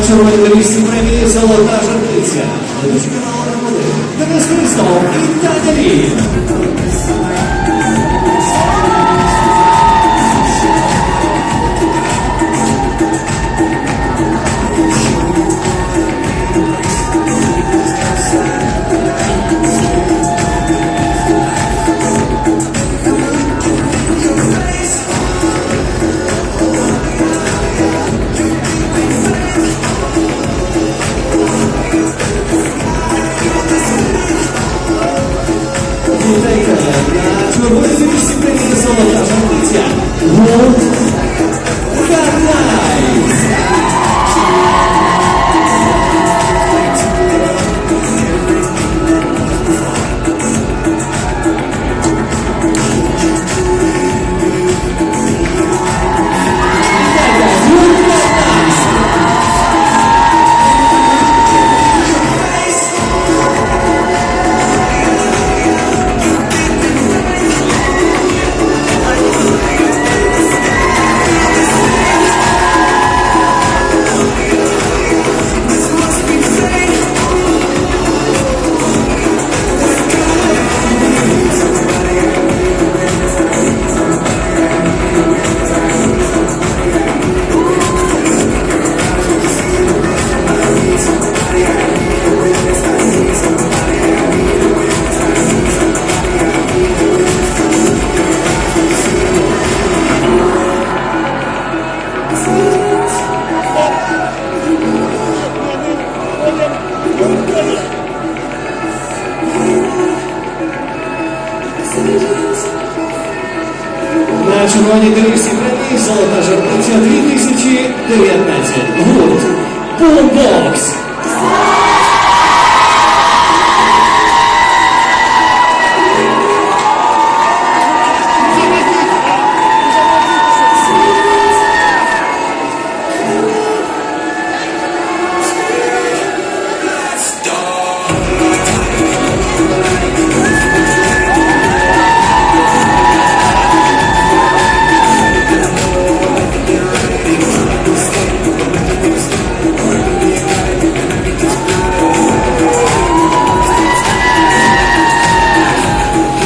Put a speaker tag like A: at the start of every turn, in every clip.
A: червоній доріжці премії «Золота птиця». Денис, Христов і TANYA. Червона доріжці премії «Золота птиця». Гурт KADNAY. На червоній доріжці премії «Золота птиця» 2019. Гурт Бумбокс.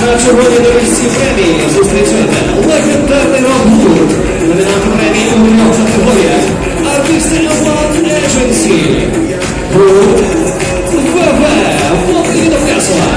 A: На червоній доріжці премії зустрічайте легендарний рок-гурт, номінант премії у трьох категоріях, артисти ОБМЕЖЕНЬ, гурт Вопли Видоплясова.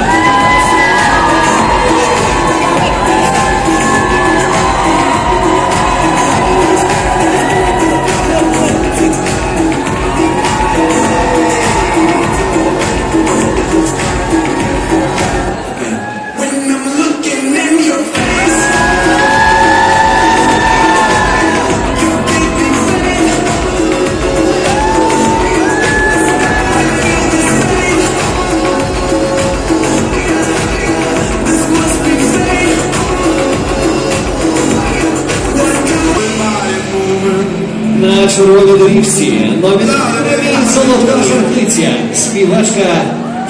A: На червоній доріжці номінант премії «Золота птиця», співачка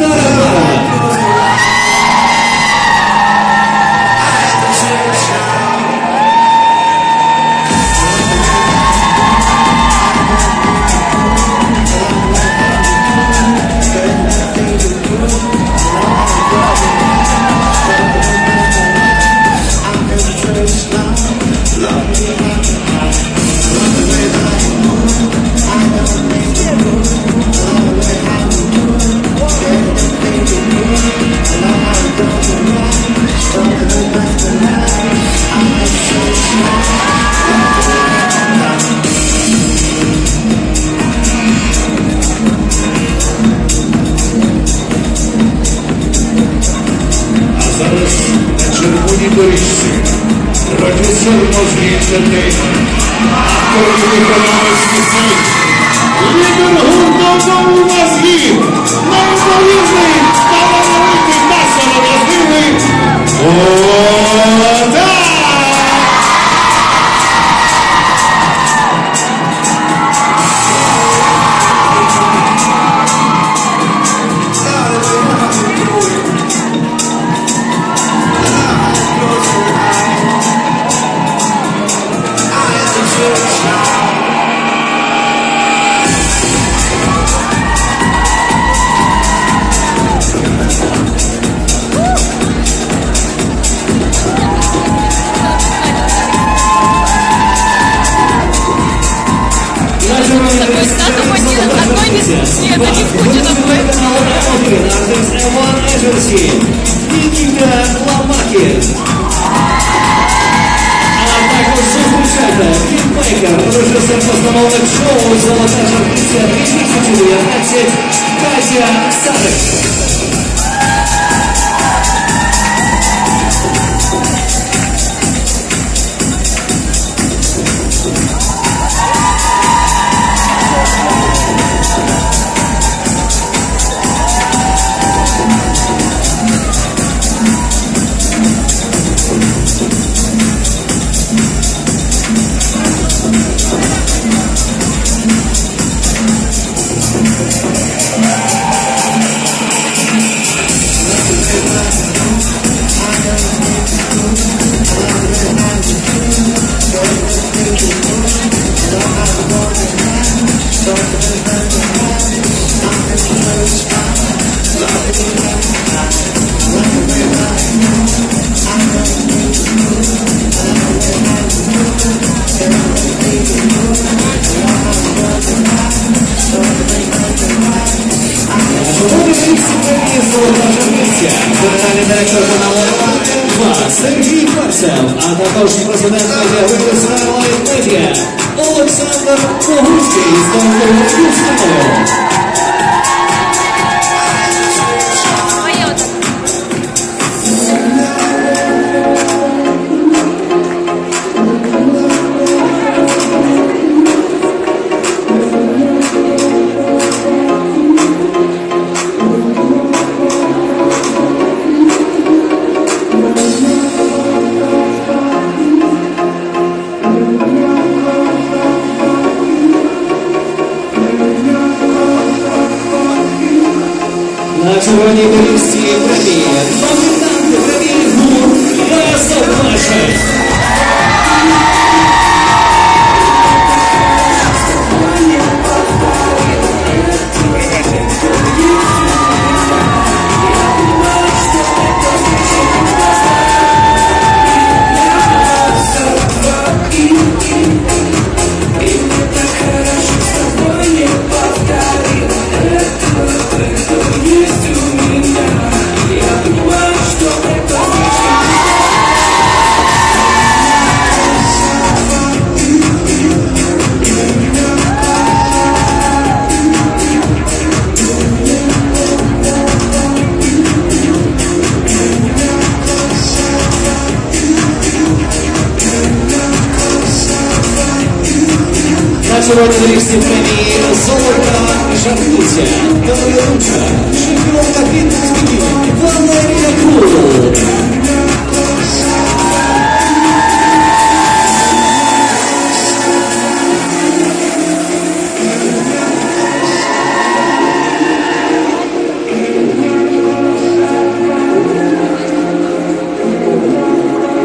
A: TARABAROVA.
B: Доріжці, режисер музичний ентертеймент, автор виконавець пісень, лідер гурту «У нас гід», неймовірний, талановитий, масово важливий Потап!
A: Генеральний директор каналу Сергій Перцев, а також президент медіагрупи «Медіа» Олександр Когуцький з новою Христовою. На червоній доріжці премії номінанти премії гурт «Красная». На червоній доріжці премії «Золота» птиця, доріжка.